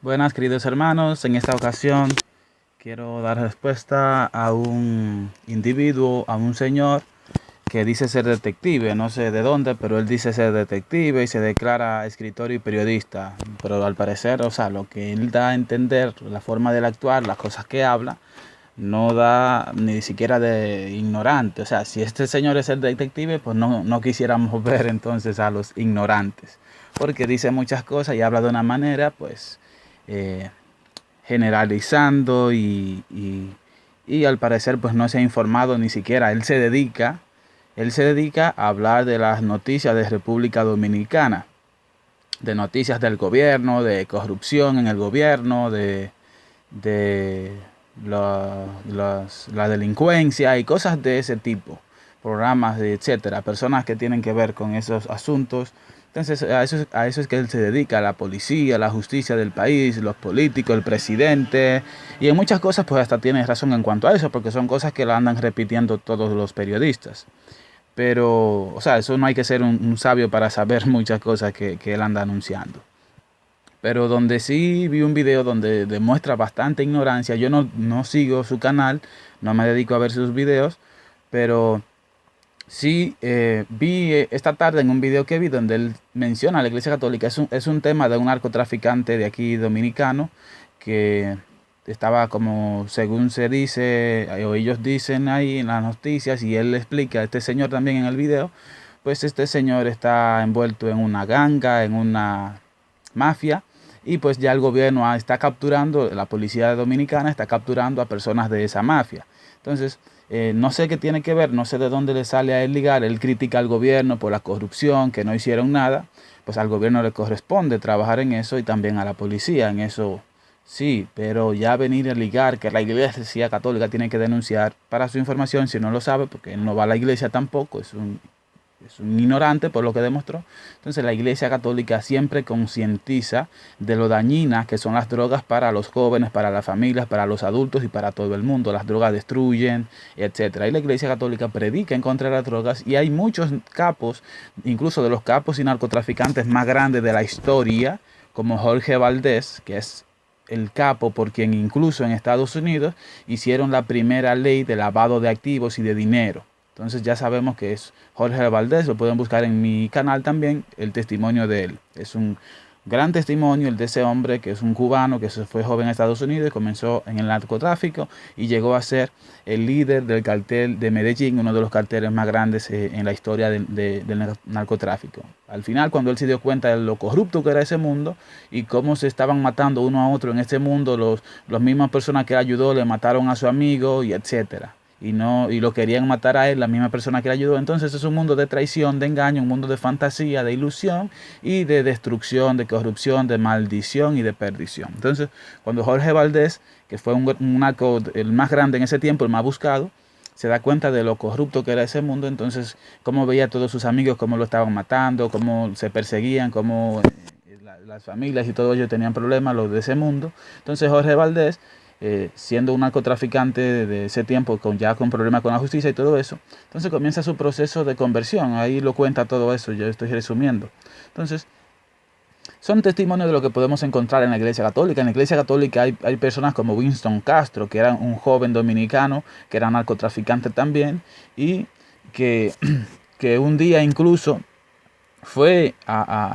Buenas, queridos hermanos. En esta ocasión quiero dar respuesta a un individuo, a un señor que dice ser detective, no sé de dónde, pero él dice ser detective y se declara escritor y periodista. Pero al parecer, o sea, lo que él da a entender, la forma de él actuar, las cosas que habla, no da ni siquiera de ignorante. O sea, si este señor es el detective, pues no quisiéramos ver entonces a los ignorantes, porque dice muchas cosas y habla de una manera, pues, eh, generalizando y al parecer pues no se ha informado ni siquiera. Él se dedica a hablar de las noticias de República Dominicana, de noticias del gobierno, de corrupción en el gobierno, de la delincuencia y cosas de ese tipo, programas, etcétera, personas que tienen que ver con esos asuntos. Entonces a eso es que él se dedica, a la policía, a la justicia del país, los políticos, el presidente, y en muchas cosas pues hasta tiene razón en cuanto a eso, porque son cosas que la andan repitiendo todos los periodistas. Pero, o sea, eso no hay que ser un sabio para saber muchas cosas que él anda anunciando. Pero donde sí vi un video donde demuestra bastante ignorancia, yo no sigo su canal, no me dedico a ver sus videos, pero sí vi esta tarde en un video que vi donde él menciona a la Iglesia Católica. Es un tema de un narcotraficante de aquí dominicano que estaba como, según se dice, o ellos dicen ahí en las noticias, y él le explica a este señor también en el video, pues este señor está envuelto en una ganga, en una mafia, y pues ya el gobierno está capturando, la policía dominicana está capturando a personas de esa mafia. Entonces, no sé qué tiene que ver, no sé de dónde le sale a él ligar. Él critica al gobierno por la corrupción, que no hicieron nada. Pues al gobierno le corresponde trabajar en eso y también a la policía en eso. Sí, pero ya venir a ligar que la iglesia católica tiene que denunciar, para su información, si no lo sabe, porque él no va a la iglesia tampoco, es un ignorante por lo que demostró. Entonces la Iglesia Católica siempre concientiza de lo dañinas que son las drogas para los jóvenes, para las familias, para los adultos y para todo el mundo. Las drogas destruyen, etcétera. Y la Iglesia Católica predica en contra de las drogas, y hay muchos capos, incluso de los capos y narcotraficantes más grandes de la historia, como Jorge Valdés, que es el capo por quien incluso en Estados Unidos hicieron la primera ley de lavado de activos y de dinero. Entonces ya sabemos que es Jorge Valdés. Lo pueden buscar en mi canal también, el testimonio de él. Es un gran testimonio el de ese hombre, que es un cubano que se fue joven a Estados Unidos y comenzó en el narcotráfico y llegó a ser el líder del cartel de Medellín, uno de los carteles más grandes en la historia del narcotráfico. Al final, cuando él se dio cuenta de lo corrupto que era ese mundo y cómo se estaban matando uno a otro en este mundo, los mismas personas que ayudó le mataron a su amigo y etcétera, y lo querían matar a él, la misma persona que le ayudó. Entonces es un mundo de traición, de engaño, un mundo de fantasía, de ilusión y de destrucción, de corrupción, de maldición y de perdición. Entonces, cuando Jorge Valdés, que fue un narco el más grande en ese tiempo, el más buscado, se da cuenta de lo corrupto que era ese mundo. Entonces, cómo veía a todos sus amigos, cómo lo estaban matando, cómo se perseguían, cómo las familias y todos ellos tenían problemas, los de ese mundo. Entonces Jorge Valdés, siendo un narcotraficante de ese tiempo, ya con problemas con la justicia y todo eso, entonces comienza su proceso de conversión. Ahí lo cuenta todo eso, yo estoy resumiendo. Entonces, son testimonios de lo que podemos encontrar en la Iglesia Católica. En la Iglesia Católica hay personas como Winston Castro, que era un joven dominicano, que era narcotraficante también, y que, que un día incluso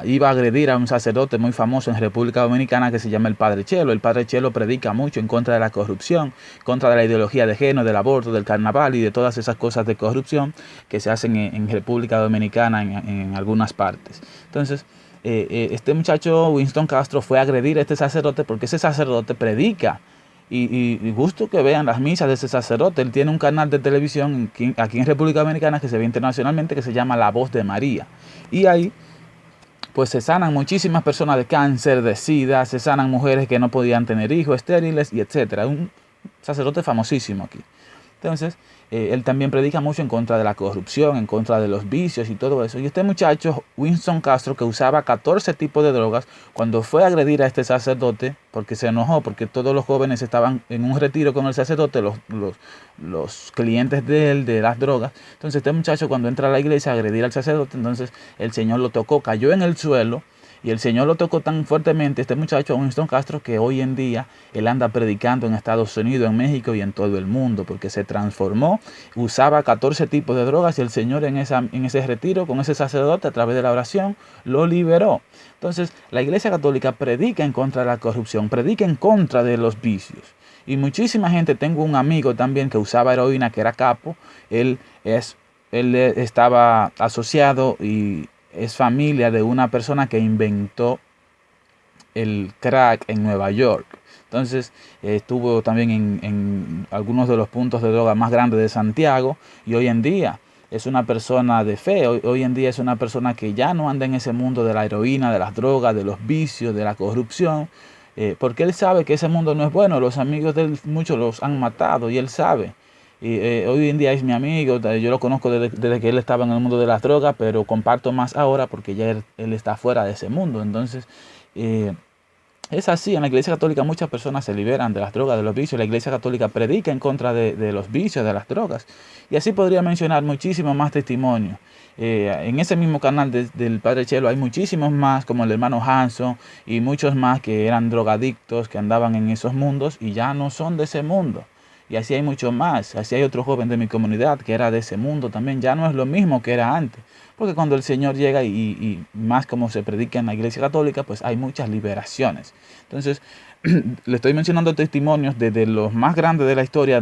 iba a agredir a un sacerdote muy famoso en República Dominicana, que se llama el Padre Chelo. El Padre Chelo predica mucho en contra de la corrupción, contra de la ideología de género, del aborto, del carnaval y de todas esas cosas de corrupción que se hacen en República Dominicana en algunas partes. Entonces, este muchacho Winston Castro fue a agredir a este sacerdote porque ese sacerdote predica. Y gusto que vean las misas de ese sacerdote. Él tiene un canal de televisión aquí en República Dominicana, que se ve internacionalmente, que se llama La Voz de María. Y ahí pues se sanan muchísimas personas de cáncer, de sida, se sanan mujeres que no podían tener hijos, estériles y etcétera. Un sacerdote famosísimo aquí. Entonces, él también predica mucho en contra de la corrupción, en contra de los vicios y todo eso. Y este muchacho, Winston Castro, que usaba 14 tipos de drogas, cuando fue a agredir a este sacerdote, porque se enojó, porque todos los jóvenes estaban en un retiro con el sacerdote, los clientes de él, de las drogas. Entonces este muchacho, cuando entra a la iglesia a agredir al sacerdote, entonces el Señor lo tocó, cayó en el suelo, Y el Señor lo tocó tan fuertemente, este muchacho Winston Castro, que hoy en día él anda predicando en Estados Unidos, en México y en todo el mundo, porque se transformó, usaba 14 tipos de drogas y el Señor en ese retiro con ese sacerdote a través de la oración lo liberó. Entonces la Iglesia Católica predica en contra de la corrupción, predica en contra de los vicios. Y muchísima gente, tengo un amigo también que usaba heroína, que era capo, él estaba asociado y es familia de una persona que inventó el crack en Nueva York. Entonces estuvo también en algunos de los puntos de droga más grandes de Santiago y hoy en día es una persona de fe. Hoy en día es una persona que ya no anda en ese mundo de la heroína, de las drogas, de los vicios, de la corrupción, porque él sabe que ese mundo no es bueno. Los amigos de él, muchos los han matado y él sabe. Y hoy en día es mi amigo, yo lo conozco desde que él estaba en el mundo de las drogas, pero comparto más ahora porque ya él está fuera de ese mundo. Entonces, es así, en la Iglesia Católica muchas personas se liberan de las drogas, de los vicios. La Iglesia Católica predica en contra de los vicios, de las drogas. Y así podría mencionar muchísimos más testimonios. En ese mismo canal del Padre Chelo hay muchísimos más, como el hermano Hanson y muchos más que eran drogadictos, que andaban en esos mundos y ya no son de ese mundo. Y así hay mucho más. Así hay otro joven de mi comunidad que era de ese mundo también. Ya no es lo mismo que era antes. Porque cuando el Señor llega y más como se predica en la Iglesia Católica, pues hay muchas liberaciones. Entonces, le estoy mencionando testimonios desde los más grandes de la historia,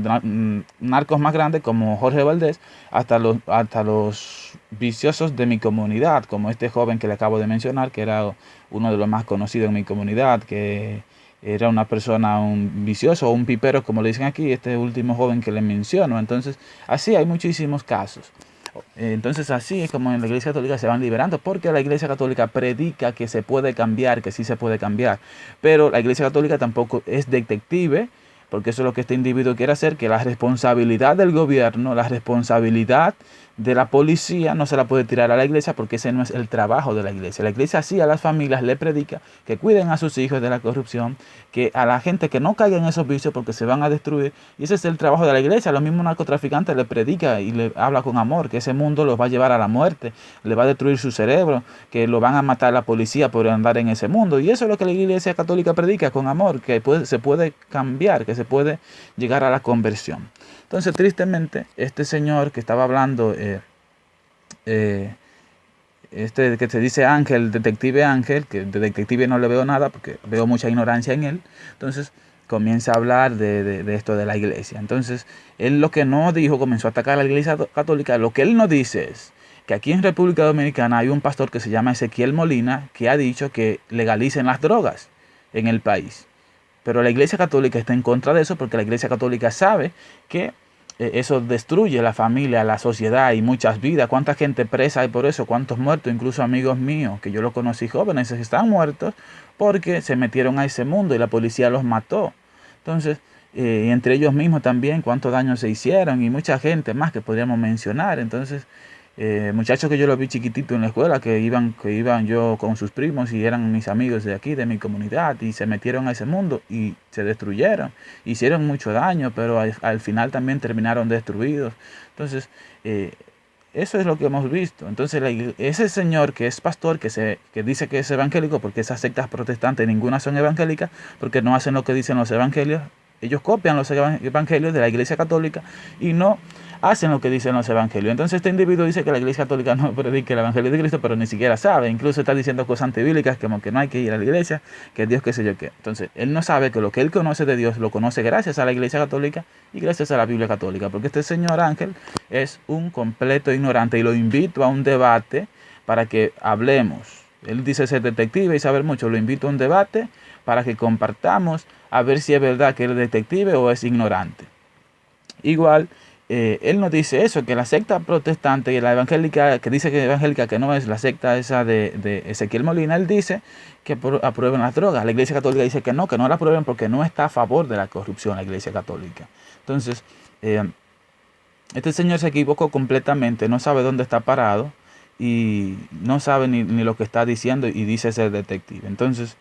narcos más grandes como Jorge Valdés, hasta los viciosos de mi comunidad, como este joven que le acabo de mencionar, que era uno de los más conocidos en mi comunidad, que era una persona, un vicioso o un pipero, como le dicen aquí, este último joven que le menciono. Entonces, así hay muchísimos casos. Entonces así es como en la Iglesia Católica se van liberando, porque la Iglesia Católica predica que se puede cambiar, que sí se puede cambiar. Pero la Iglesia Católica tampoco es detective, porque eso es lo que este individuo quiere hacer, que la responsabilidad del gobierno, la responsabilidad de la policía no se la puede tirar a la iglesia, porque ese no es el trabajo de la iglesia. La iglesia sí a las familias le predica que cuiden a sus hijos de la corrupción, que a la gente que no caiga en esos vicios porque se van a destruir, y ese es el trabajo de la iglesia. Los mismos narcotraficantes le predica y le habla con amor, que ese mundo los va a llevar a la muerte, le va a destruir su cerebro, que lo van a matar la policía por andar en ese mundo. Y eso es lo que la Iglesia Católica predica con amor, que se puede cambiar, que se puede llegar a la conversión. Entonces, tristemente, este señor que estaba hablando, este que se dice Ángel, detective Ángel, que de detective no le veo nada porque veo mucha ignorancia en él, entonces comienza a hablar de esto de la iglesia. Entonces, él lo que no dijo, comenzó a atacar a la Iglesia Católica. Lo que él no dice es que aquí en República Dominicana hay un pastor que se llama Ezequiel Molina, que ha dicho que legalicen las drogas en el país. Pero la Iglesia Católica está en contra de eso, porque la Iglesia Católica sabe que eso destruye la familia, la sociedad y muchas vidas. ¿Cuánta gente presa hay por eso? ¿Cuántos muertos? Incluso amigos míos, que yo los conocí jóvenes, están muertos porque se metieron a ese mundo y la policía los mató. Entonces, entre ellos mismos también, cuántos daños se hicieron y mucha gente más que podríamos mencionar. Entonces, muchachos que yo los vi chiquititos en la escuela, que iban yo con sus primos y eran mis amigos de aquí, de mi comunidad, y se metieron a ese mundo y se destruyeron, hicieron mucho daño, pero al final también terminaron destruidos. Entonces, eso es lo que hemos visto. Entonces, ese señor que es pastor, que dice que es evangélico, porque esas sectas protestantes ninguna son evangélicas, porque no hacen lo que dicen los evangelios. Ellos copian los evangelios de la Iglesia Católica y no hacen lo que dicen los evangelios. Entonces este individuo dice que la Iglesia Católica no predica el evangelio de Cristo, pero ni siquiera sabe. Incluso está diciendo cosas antibíblicas, como que no hay que ir a la iglesia, que Dios qué sé yo qué. Entonces él no sabe que lo que él conoce de Dios lo conoce gracias a la Iglesia Católica y gracias a la Biblia Católica, porque este señor Ángel es un completo ignorante y lo invito a un debate para que hablemos. Él dice ser detective y saber mucho. Lo invito a un debate para que compartamos a ver si es verdad que él es detective o es ignorante. Igual, él nos dice eso, que la secta protestante y la evangélica, que dice que evangélica, que no es la secta esa de Ezequiel Molina, él dice que aprueben las drogas. La Iglesia Católica dice que no la aprueben porque no está a favor de la corrupción la Iglesia Católica. Entonces, este señor se equivocó completamente, no sabe dónde está parado y no sabe ni lo que está diciendo y dice ser detective. Entonces,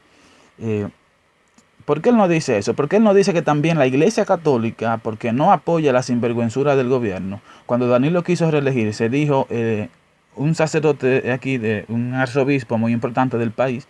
¿por qué él no dice eso? ¿Por qué él no dice que también la Iglesia Católica, porque no apoya la sinvergüenzura del gobierno? Cuando Danilo quiso reelegirse, dijo un sacerdote aquí, de un arzobispo muy importante del país,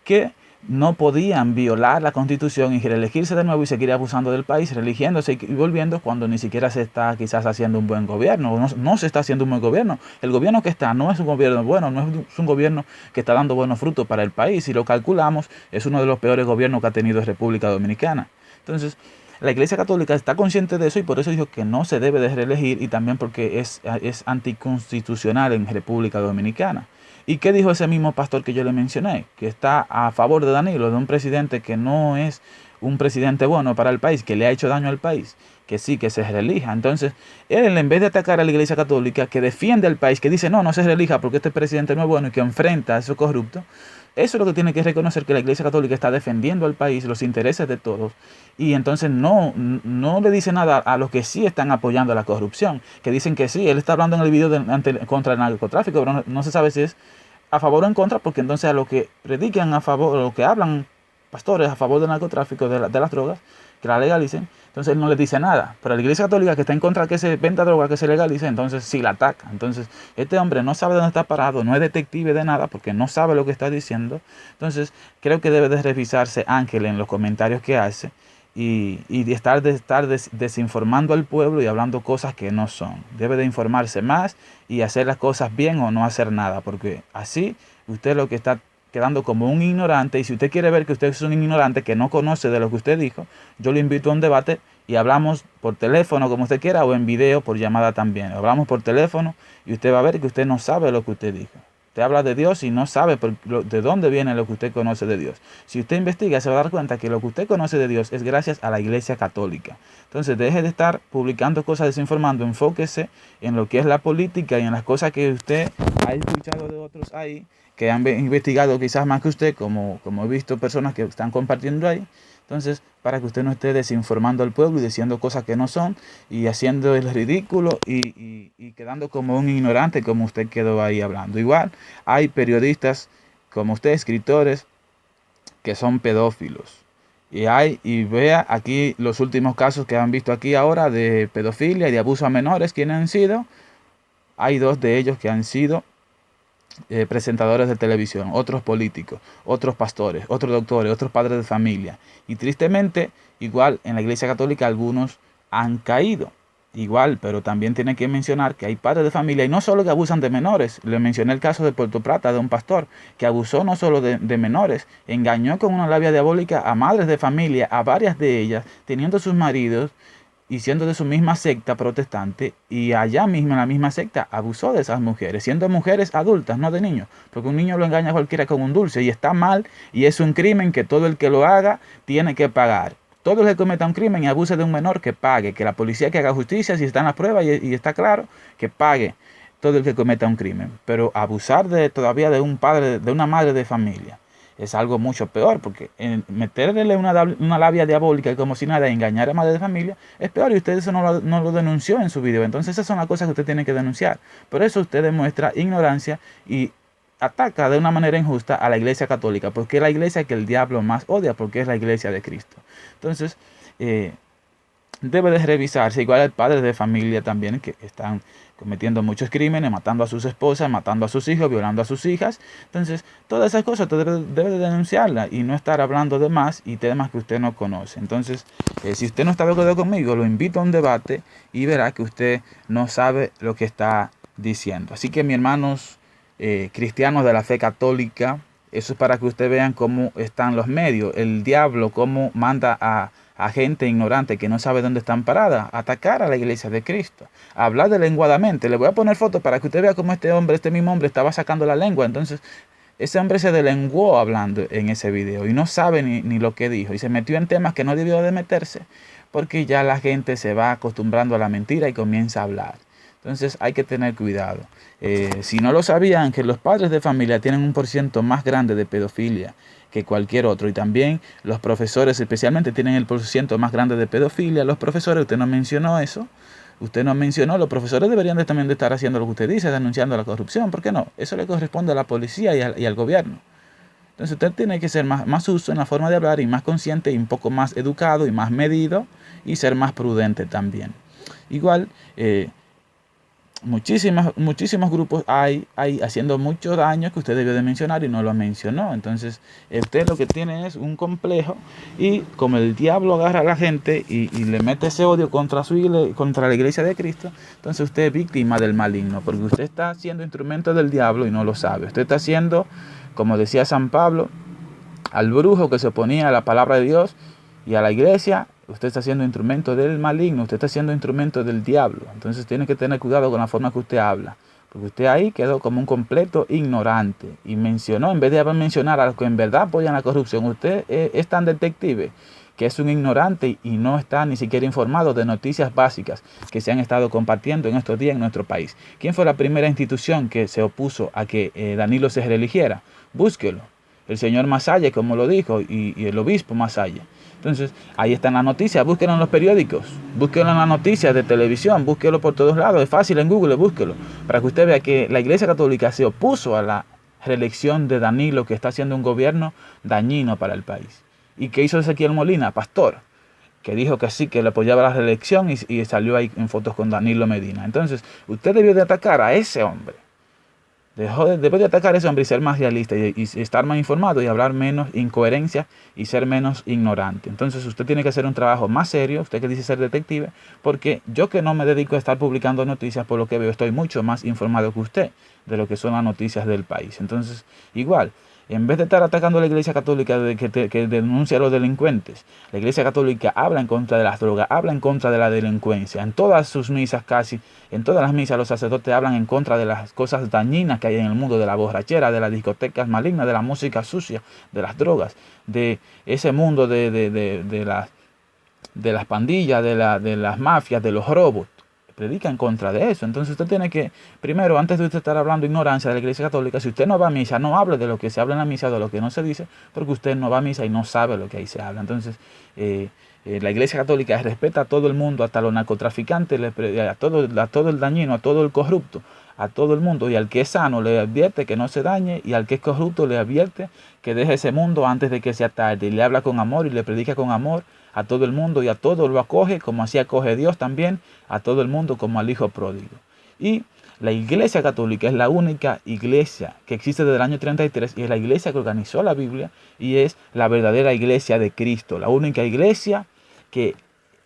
que no podían violar la Constitución y reelegirse de nuevo y seguir abusando del país, religiéndose y volviendo cuando ni siquiera se está quizás haciendo un buen gobierno, no se está haciendo un buen gobierno. El gobierno que está no es un gobierno bueno, no es un gobierno que está dando buenos frutos para el país. Si lo calculamos, es uno de los peores gobiernos que ha tenido República Dominicana. Entonces, la Iglesia Católica está consciente de eso y por eso dijo que no se debe de reelegir y también porque es anticonstitucional en República Dominicana. ¿Y qué dijo ese mismo pastor que yo le mencioné? Que está a favor de Danilo, de un presidente que no es un presidente bueno para el país, que le ha hecho daño al país, que sí, que se reelija. Entonces, él en vez de atacar a la Iglesia Católica, que defiende al país, que dice, no se reelija porque este presidente no es bueno y que enfrenta a esos corruptos, eso es lo que tiene que reconocer, que la Iglesia Católica está defendiendo al país, los intereses de todos, y entonces no le dice nada a los que sí están apoyando la corrupción, que dicen que sí, él está hablando en el video contra el narcotráfico, pero no se sabe si es a favor o en contra, porque entonces a los que predican a favor, o los que hablan pastores a favor del narcotráfico, de las drogas, que la legalicen, entonces él no les dice nada. Pero la Iglesia Católica, que está en contra de que se venda droga, que se legalice, entonces sí la ataca. Entonces este hombre no sabe dónde está parado, no es detective de nada, porque no sabe lo que está diciendo. Entonces creo que debe de revisarse Ángel en los comentarios que hace y de estar desinformando al pueblo y hablando cosas que no son. Debe de informarse más y hacer las cosas bien o no hacer nada, porque así usted lo que está quedando como un ignorante, y si usted quiere ver que usted es un ignorante que no conoce de lo que usted dijo, yo le invito a un debate y hablamos por teléfono como usted quiera o en video, por llamada también. Hablamos por teléfono y usted va a ver que usted no sabe lo que usted dijo. Usted habla de Dios y no sabe de dónde viene lo que usted conoce de Dios. Si usted investiga, se va a dar cuenta que lo que usted conoce de Dios es gracias a la Iglesia Católica. Entonces, deje de estar publicando cosas desinformando, enfóquese en lo que es la política y en las cosas que usted ha escuchado de otros ahí, que han investigado quizás más que usted, como he visto personas que están compartiendo ahí. Entonces, para que usted no esté desinformando al pueblo y diciendo cosas que no son y haciendo el ridículo y quedando como un ignorante como usted quedó ahí hablando. Igual hay periodistas como usted, escritores, que son pedófilos. Y vea aquí los últimos casos que han visto aquí ahora de pedofilia y de abuso a menores. ¿Quiénes han sido? Hay 2 de ellos que han sido presentadores de televisión, otros políticos, otros pastores, otros doctores, otros padres de familia. Y tristemente, igual en la Iglesia Católica algunos han caído. Igual, pero también tiene que mencionar que hay padres de familia, y no solo que abusan de menores. Le mencioné el caso de Puerto Plata, de un pastor que abusó no solo de menores, engañó con una labia diabólica a madres de familia, a varias de ellas, teniendo sus maridos y siendo de su misma secta protestante, y allá mismo en la misma secta abusó de esas mujeres, siendo mujeres adultas, no de niños, porque un niño lo engaña a cualquiera con un dulce y está mal, y es un crimen que todo el que lo haga tiene que pagar. Todo el que cometa un crimen y abuse de un menor, que pague, que la policía que haga justicia, si están las pruebas y está claro, que pague todo el que cometa un crimen. Pero abusar todavía de un padre, de una madre de familia, es algo mucho peor, porque meterle una labia diabólica y como si nada, engañar a madre de familia, es peor, y usted eso no lo denunció en su video. Entonces esas son las cosas que usted tiene que denunciar. Por eso usted demuestra ignorancia y ataca de una manera injusta a la Iglesia Católica, porque es la iglesia que el diablo más odia, porque es la iglesia de Cristo. Entonces, debe de revisarse. Igual hay padres de familia también que están cometiendo muchos crímenes, matando a sus esposas, matando a sus hijos, violando a sus hijas. Entonces, todas esas cosas usted debe de denunciarlas y no estar hablando de más y temas que usted no conoce. Entonces, si usted no está de acuerdo conmigo, lo invito a un debate y verá que usted no sabe lo que está diciendo. Así que, mis hermanos cristianos de la fe católica, eso es para que ustedes vean cómo están los medios, el diablo, cómo manda a gente ignorante que no sabe dónde están paradas, a atacar a la iglesia de Cristo, a hablar deslenguadamente. Le voy a poner fotos para que usted vea cómo este mismo hombre estaba sacando la lengua. Entonces, ese hombre se delenguó hablando en ese video y no sabe ni lo que dijo, y se metió en temas que no debió de meterse, porque ya la gente se va acostumbrando a la mentira y comienza a hablar. Entonces hay que tener cuidado. Si no lo sabían, que los padres de familia tienen un % más grande de pedofilia que cualquier otro, y también los profesores especialmente tienen el % más grande de pedofilia. Los profesores, usted no mencionó eso, los profesores deberían también de estar haciendo lo que usted dice, denunciando la corrupción. ¿Por qué no? Eso le corresponde a la policía y al gobierno. Entonces usted tiene que ser más uso en la forma de hablar, y más consciente, y un poco más educado y más medido, y ser más prudente también. Igual, muchísimos grupos hay haciendo mucho daño que usted debió de mencionar y no lo mencionó. Entonces, usted lo que tiene es un complejo y como el diablo agarra a la gente y le mete ese odio contra la iglesia de Cristo, entonces usted es víctima del maligno, porque usted está siendo instrumento del diablo y no lo sabe. Usted está siendo, como decía San Pablo, al brujo que se oponía a la palabra de Dios y a la iglesia, usted está siendo instrumento del maligno, usted está siendo instrumento del diablo. Entonces tiene que tener cuidado con la forma que usted habla, porque usted ahí quedó como un completo ignorante y mencionó, en vez de mencionar a los que en verdad apoyan la corrupción, usted es tan detective que es un ignorante y no está ni siquiera informado de noticias básicas que se han estado compartiendo en estos días en nuestro país. ¿Quién fue la primera institución que se opuso a que Danilo se reeligiera? Búsquelo. El señor Masaya, como lo dijo, y el obispo Masaya. Entonces, ahí están las noticias, búsquenlo en los periódicos, búsquenlo en las noticias de televisión, búsquenlo por todos lados, es fácil en Google, búsquenlo, para que usted vea que la Iglesia Católica se opuso a la reelección de Danilo, que está haciendo un gobierno dañino para el país. ¿Y qué hizo Ezequiel Molina, pastor? Que dijo que sí, que le apoyaba la reelección y salió ahí en fotos con Danilo Medina. Entonces, usted debió de atacar a ese hombre. Debe de atacar a ese hombre y ser más realista y estar más informado y hablar menos incoherencia y ser menos ignorante. Entonces usted tiene que hacer un trabajo más serio, usted que dice ser detective, porque yo que no me dedico a estar publicando noticias, por lo que veo estoy mucho más informado que usted de lo que son las noticias del país. Entonces, igual, en vez de estar atacando a la Iglesia Católica que denuncia a los delincuentes, la Iglesia Católica habla en contra de las drogas, habla en contra de la delincuencia. En todas sus misas casi, en todas las misas los sacerdotes hablan en contra de las cosas dañinas que hay en el mundo, de la borrachera, de las discotecas malignas, de la música sucia, de las drogas, de ese mundo de las pandillas, de las mafias, de los robos. Predica en contra de eso. Entonces usted tiene que, primero, antes de usted estar hablando ignorancia de la Iglesia Católica, si usted no va a misa, no hable de lo que se habla en la misa, de lo que no se dice, porque usted no va a misa y no sabe lo que ahí se habla. Entonces, la Iglesia Católica respeta a todo el mundo, hasta los narcotraficantes, a todo el dañino, a todo el corrupto, a todo el mundo, y al que es sano le advierte que no se dañe, y al que es corrupto le advierte que deje ese mundo antes de que sea tarde, y le habla con amor y le predica con amor a todo el mundo, y a todo lo acoge, como así acoge Dios también, a todo el mundo como al Hijo pródigo. Y la Iglesia Católica es la única iglesia que existe desde el año 33 y es la iglesia que organizó la Biblia y es la verdadera iglesia de Cristo, la única iglesia que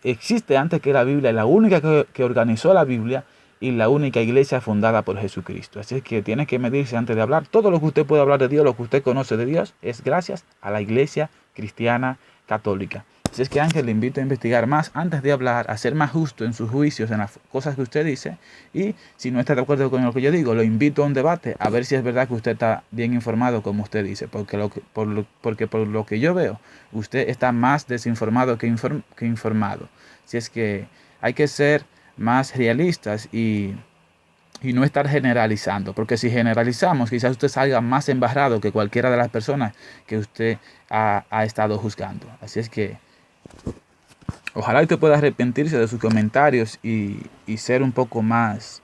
existe antes que la Biblia, la única que organizó la Biblia y la única iglesia fundada por Jesucristo. Así es que tiene que medirse antes de hablar. Todo lo que usted puede hablar de Dios, lo que usted conoce de Dios, es gracias a la iglesia cristiana católica. Así es que Ángel le invito a investigar más antes de hablar, a ser más justo en sus juicios, en las cosas que usted dice. Y si no está de acuerdo con lo que yo digo, lo invito a un debate, a ver si es verdad que usted está bien informado como usted dice. Porque por lo que yo veo, usted está más desinformado que informado. Así es que hay que ser más realistas y no estar generalizando, porque si generalizamos, quizás usted salga más embarrado que cualquiera de las personas que usted ha estado juzgando. Así es que ojalá usted pueda arrepentirse de sus comentarios y ser un poco más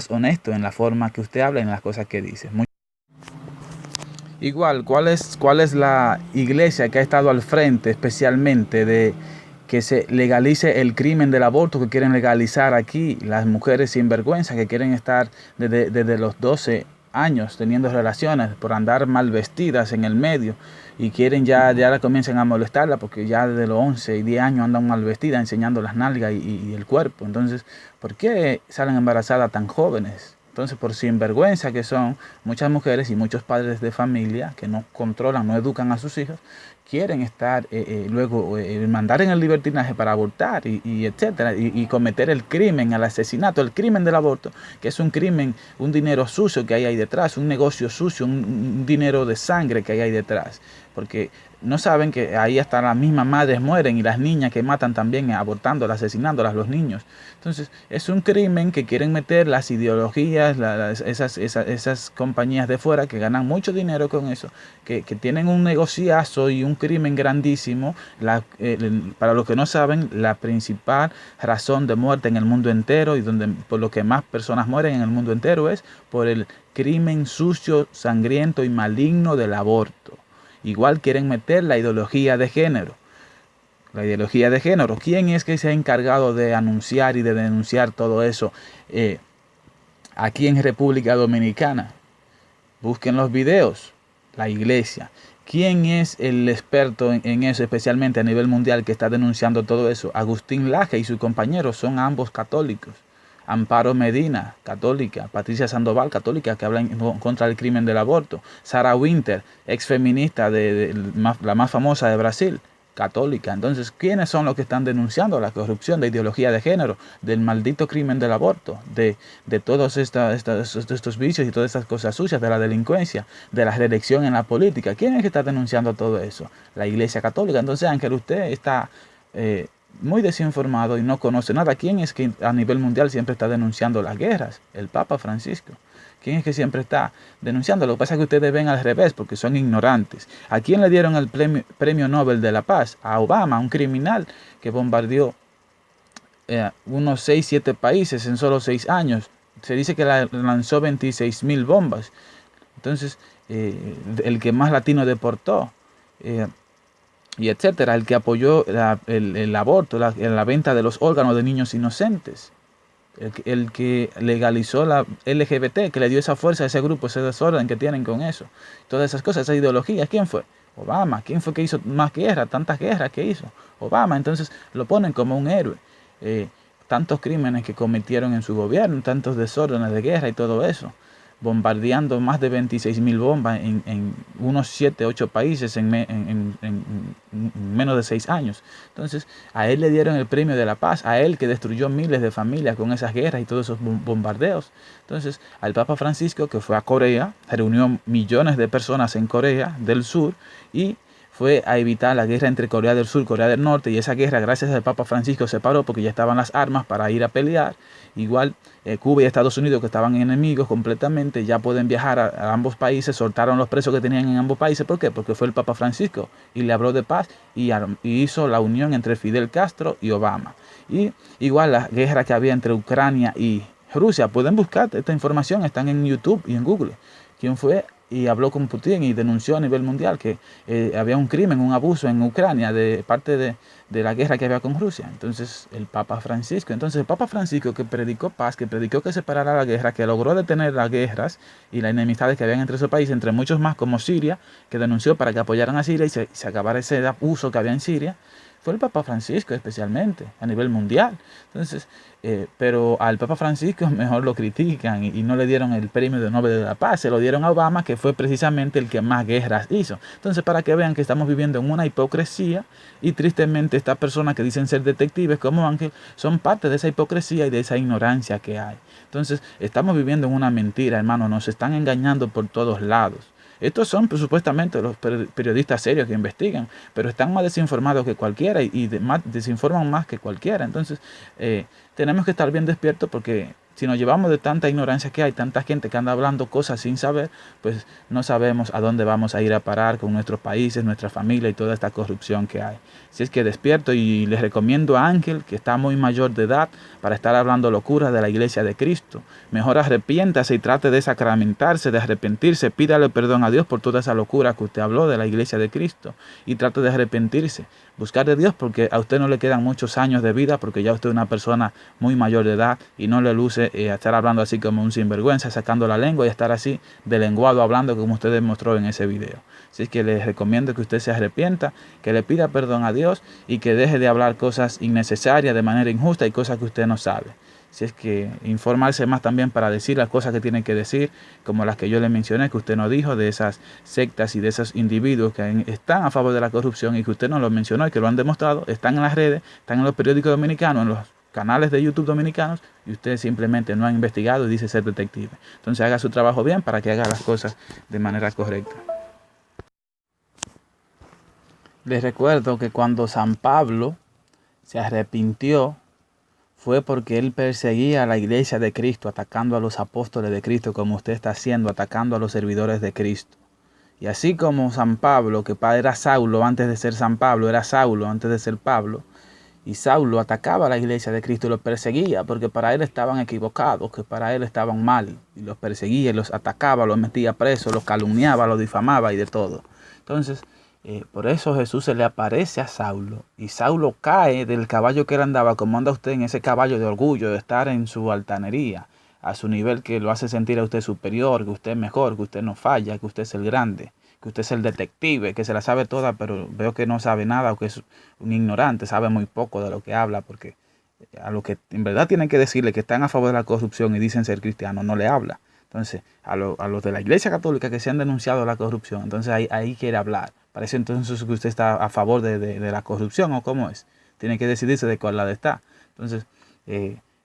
honesto en la forma que usted habla y en las cosas que dice. Igual, ¿cuál es la iglesia que ha estado al frente especialmente de que se legalice el crimen del aborto que quieren legalizar aquí? Las mujeres sin vergüenza que quieren estar desde los 12 años teniendo relaciones por andar mal vestidas en el medio y quieren ya la comienzan a molestarla porque ya desde los 11 y 10 años andan mal vestidas enseñando las nalgas y el cuerpo. Entonces, ¿por qué salen embarazadas tan jóvenes? Entonces, por sinvergüenza que son muchas mujeres y muchos padres de familia que no controlan, no educan a sus hijos, quieren estar luego mandar en el libertinaje para abortar y etcétera, y cometer el crimen, el asesinato, el crimen del aborto, que es un crimen, un dinero sucio que hay ahí detrás, un negocio sucio, un dinero de sangre que hay ahí detrás, porque no saben que ahí hasta las mismas madres mueren y las niñas que matan también abortándolas, asesinándolas, los niños. Entonces es un crimen que quieren meter las ideologías, esas compañías de fuera que ganan mucho dinero con eso, que tienen un negociazo y un crimen grandísimo. Para los que no saben, la principal razón de muerte en el mundo entero y por lo que más personas mueren en el mundo entero es por el crimen sucio, sangriento y maligno del aborto. Igual quieren meter la ideología de género. La ideología de género. ¿Quién es que se ha encargado de anunciar y de denunciar todo eso aquí en República Dominicana. Busquen los videos, la iglesia. ¿Quién es el experto en eso, especialmente a nivel mundial, que está denunciando todo eso? Agustín Laje y sus compañeros son ambos católicos. Amparo Medina, católica. Patricia Sandoval, católica, que habla contra el crimen del aborto. Sarah Winter, ex feminista la más famosa de Brasil, católica. Entonces, ¿quiénes son los que están denunciando la corrupción de ideología de género, del maldito crimen del aborto, de todos estos vicios y todas estas cosas sucias, de la delincuencia, de la reelección en la política? ¿Quién es que está denunciando todo eso? La Iglesia Católica. Entonces, Ángel, usted está muy desinformado y no conoce nada. ¿Quién es que a nivel mundial siempre está denunciando las guerras? El Papa Francisco. ¿Quién es que siempre está denunciando? Lo que pasa es que ustedes ven al revés porque son ignorantes. ¿A quién le dieron el premio Nobel de la Paz? A Obama, un criminal que bombardeó unos 6, 7 países en solo 6 años. Se dice que lanzó 26,000 bombas. Entonces, el que más latino deportó. Y etcétera, el que apoyó el aborto, la venta de los órganos de niños inocentes, el que legalizó la LGBT, que le dio esa fuerza a ese grupo, ese desorden que tienen con eso, todas esas cosas, esas ideologías. ¿Quién fue? Obama. ¿Quién fue que hizo más guerra, tantas guerras que hizo? Obama. Entonces lo ponen como un héroe. Tantos crímenes que cometieron en su gobierno, tantos desórdenes de guerra y todo eso, bombardeando más de 26,000 bombas en unos 7, 8 países en menos de 6 años. Entonces, a él le dieron el premio de la paz, a él que destruyó miles de familias con esas guerras y todos esos bombardeos. Entonces, al Papa Francisco, que fue a Corea, reunió millones de personas en Corea del Sur y fue a evitar la guerra entre Corea del Sur y Corea del Norte, y esa guerra, gracias al Papa Francisco, se paró porque ya estaban las armas para ir a pelear. Igual Cuba y Estados Unidos, que estaban enemigos completamente, ya pueden viajar a ambos países, soltaron los presos que tenían en ambos países. ¿Por qué? Porque fue el Papa Francisco y le habló de paz y hizo la unión entre Fidel Castro y Obama. Y igual la guerra que había entre Ucrania y Rusia, pueden buscar esta información, están en YouTube y en Google. ¿Quién fue? Y habló con Putin y denunció a nivel mundial que había un crimen, un abuso en Ucrania de parte de la guerra que había con Rusia. Entonces el Papa Francisco, que predicó paz, que predicó que se parara la guerra, que logró detener las guerras y las enemistades que habían entre esos países, entre muchos más como Siria, que denunció para que apoyaran a Siria y se acabara ese abuso que había en Siria, fue el Papa Francisco especialmente, a nivel mundial. Entonces, pero al Papa Francisco mejor lo critican y no le dieron el premio de Nobel de la Paz, se lo dieron a Obama, que fue precisamente el que más guerras hizo. Entonces, para que vean que estamos viviendo en una hipocresía, y tristemente estas personas que dicen ser detectives como Ángel son parte de esa hipocresía y de esa ignorancia que hay. Entonces, estamos viviendo en una mentira, hermano, nos están engañando por todos lados. Estos son supuestamente los periodistas serios que investigan, pero están más desinformados que cualquiera y desinforman más que cualquiera. Entonces, tenemos que estar bien despiertos porque si nos llevamos de tanta ignorancia que hay, tanta gente que anda hablando cosas sin saber, pues no sabemos a dónde vamos a ir a parar con nuestros países, nuestra familia y toda esta corrupción que hay. Si es que despierto y les recomiendo a Ángel, que está muy mayor de edad, para estar hablando locuras de la iglesia de Cristo. Mejor arrepiéntase y trate de sacramentarse, de arrepentirse, pídale perdón a Dios por toda esa locura que usted habló de la iglesia de Cristo y trate de arrepentirse. Buscar de Dios porque a usted no le quedan muchos años de vida, porque ya usted es una persona muy mayor de edad y no le luce estar hablando así como un sinvergüenza, sacando la lengua y estar así de lenguado hablando como usted demostró en ese video. Así es que les recomiendo que usted se arrepienta, que le pida perdón a Dios y que deje de hablar cosas innecesarias de manera injusta y cosas que usted no sabe. Si es que informarse más también para decir las cosas que tienen que decir, como las que yo le mencioné, que usted no dijo, de esas sectas y de esos individuos que están a favor de la corrupción y que usted no lo mencionó y que lo han demostrado, están en las redes, están en los periódicos dominicanos, en los canales de YouTube dominicanos, y usted simplemente no ha investigado y dice ser detective. Entonces haga su trabajo bien para que haga las cosas de manera correcta. Les recuerdo que cuando San Pablo se arrepintió, fue porque él perseguía a la iglesia de Cristo, atacando a los apóstoles de Cristo, como usted está haciendo, atacando a los servidores de Cristo. Y así como San Pablo, que era Saulo antes de ser San Pablo, era Saulo antes de ser Pablo, y Saulo atacaba a la iglesia de Cristo y los perseguía, porque para él estaban equivocados, que para él estaban mal, y los perseguía, y los atacaba, los metía presos, los calumniaba, los difamaba y de todo. Entonces, por eso Jesús se le aparece a Saulo y Saulo cae del caballo que él andaba, como anda usted en ese caballo de orgullo, de estar en su altanería, a su nivel que lo hace sentir a usted superior, que usted es mejor, que usted no falla, que usted es el grande, que usted es el detective, que se la sabe toda, pero veo que no sabe nada o que es un ignorante, sabe muy poco de lo que habla, porque a los que en verdad tienen que decirle que están a favor de la corrupción y dicen ser cristianos, no le habla. Entonces, a los de la Iglesia Católica que se han denunciado la corrupción, entonces ahí quiere hablar. Parece entonces que usted está a favor de la corrupción, ¿o cómo es? Tiene que decidirse de cuál lado está. Entonces,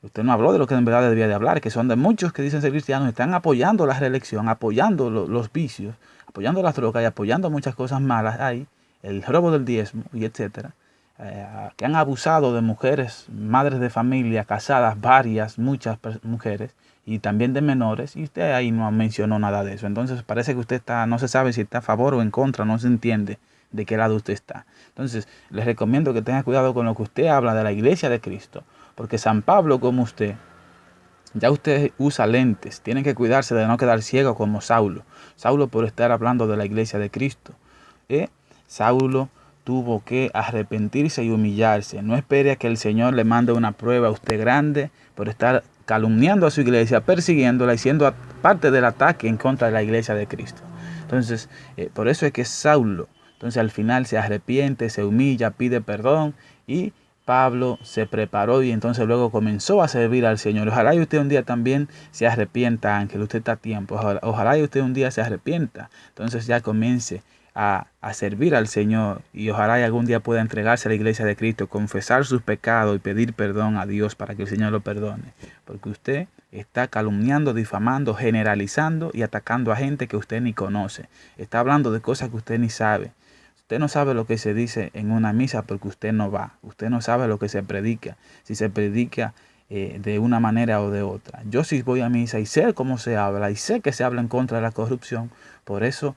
usted no habló de lo que en verdad debía de hablar, que son de muchos que dicen ser cristianos, están apoyando la reelección, apoyando los vicios, apoyando las drogas y apoyando muchas cosas malas ahí, el robo del diezmo y etcétera. Que han abusado de mujeres, madres de familia, casadas, muchas mujeres, y también de menores, y usted ahí no mencionó nada de eso. Entonces parece que usted no se sabe si está a favor o en contra, no se entiende de qué lado usted está. Entonces les recomiendo que tenga cuidado con lo que usted habla de la Iglesia de Cristo, porque San Pablo, como usted, ya usted usa lentes, tiene que cuidarse de no quedar ciego como Saulo. Saulo por estar hablando de la Iglesia de Cristo. Saulo tuvo que arrepentirse y humillarse. No espere a que el Señor le mande una prueba a usted grande por estar calumniando a su iglesia, persiguiéndola y siendo parte del ataque en contra de la Iglesia de Cristo. Entonces, por eso es que Saulo, entonces al final se arrepiente, se humilla, pide perdón, y Pablo se preparó y entonces luego comenzó a servir al Señor. Ojalá y usted un día también se arrepienta, Ángel, usted está a tiempo. Ojalá y usted un día se arrepienta, entonces ya comience a servir al Señor, y ojalá y algún día pueda entregarse a la Iglesia de Cristo, confesar sus pecados y pedir perdón a Dios para que el Señor lo perdone, porque usted está calumniando, difamando, generalizando y atacando a gente que usted ni conoce. Está hablando de cosas que usted ni sabe. Usted no sabe lo que se dice en una misa porque usted no va. Usted no sabe lo que se predica, si se predica de una manera o de otra. Yo sí voy a misa y sé cómo se habla, y sé que se habla en contra de la corrupción. Por eso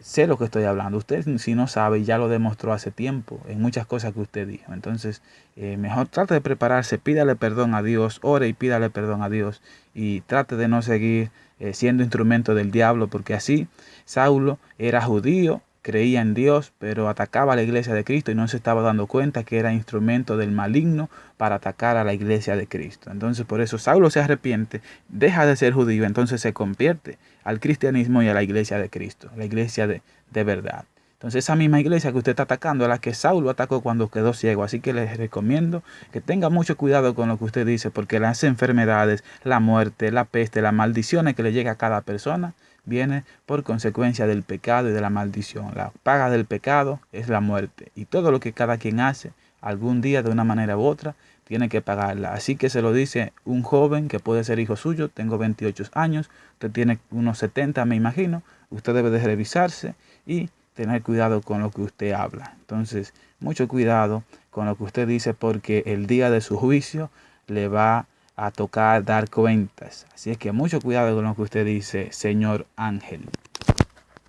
sé lo que estoy hablando. Usted, si no sabe, ya lo demostró hace tiempo en muchas cosas que usted dijo. Entonces, mejor trate de prepararse, pídale perdón a Dios, ore y pídale perdón a Dios, y trate de no seguir siendo instrumento del diablo, porque así Saulo era judío, creía en Dios, pero atacaba a la Iglesia de Cristo y no se estaba dando cuenta que era instrumento del maligno para atacar a la Iglesia de Cristo. Entonces por eso Saulo se arrepiente, deja de ser judío, entonces se convierte al cristianismo y a la Iglesia de Cristo, la Iglesia de verdad. Entonces esa misma iglesia que usted está atacando, a la que Saulo atacó cuando quedó ciego. Así que les recomiendo que tenga mucho cuidado con lo que usted dice, porque las enfermedades, la muerte, la peste, las maldiciones que le llega a cada persona viene por consecuencia del pecado y de la maldición. La paga del pecado es la muerte, y todo lo que cada quien hace algún día de una manera u otra tiene que pagarla. Así que se lo dice un joven que puede ser hijo suyo. Tengo 28 años, usted tiene unos 70, me imagino. Usted debe de revisarse y tener cuidado con lo que usted habla. Entonces, mucho cuidado con lo que usted dice, porque el día de su juicio le va a tocar dar cuentas. Así es que mucho cuidado con lo que usted dice, señor Ángel.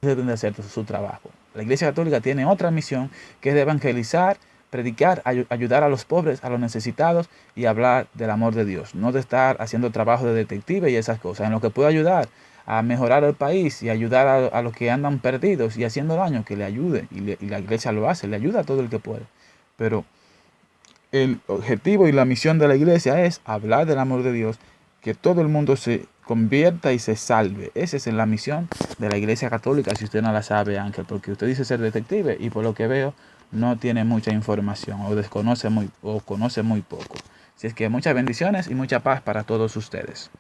Deben de hacer su trabajo. La Iglesia Católica tiene otra misión, que es de evangelizar, predicar, ayudar a los pobres, a los necesitados, y hablar del amor de Dios. No de estar haciendo trabajo de detective y esas cosas. En lo que puede ayudar a mejorar el país y ayudar a los que andan perdidos y haciendo daño, que le ayude. Y la Iglesia lo hace, le ayuda a todo el que puede. Pero el objetivo y la misión de la Iglesia es hablar del amor de Dios, que todo el mundo se convierta y se salve. Esa es la misión de la Iglesia Católica, si usted no la sabe, Ángel, porque usted dice ser detective y por lo que veo no tiene mucha información, o conoce muy poco. Así es que muchas bendiciones y mucha paz para todos ustedes.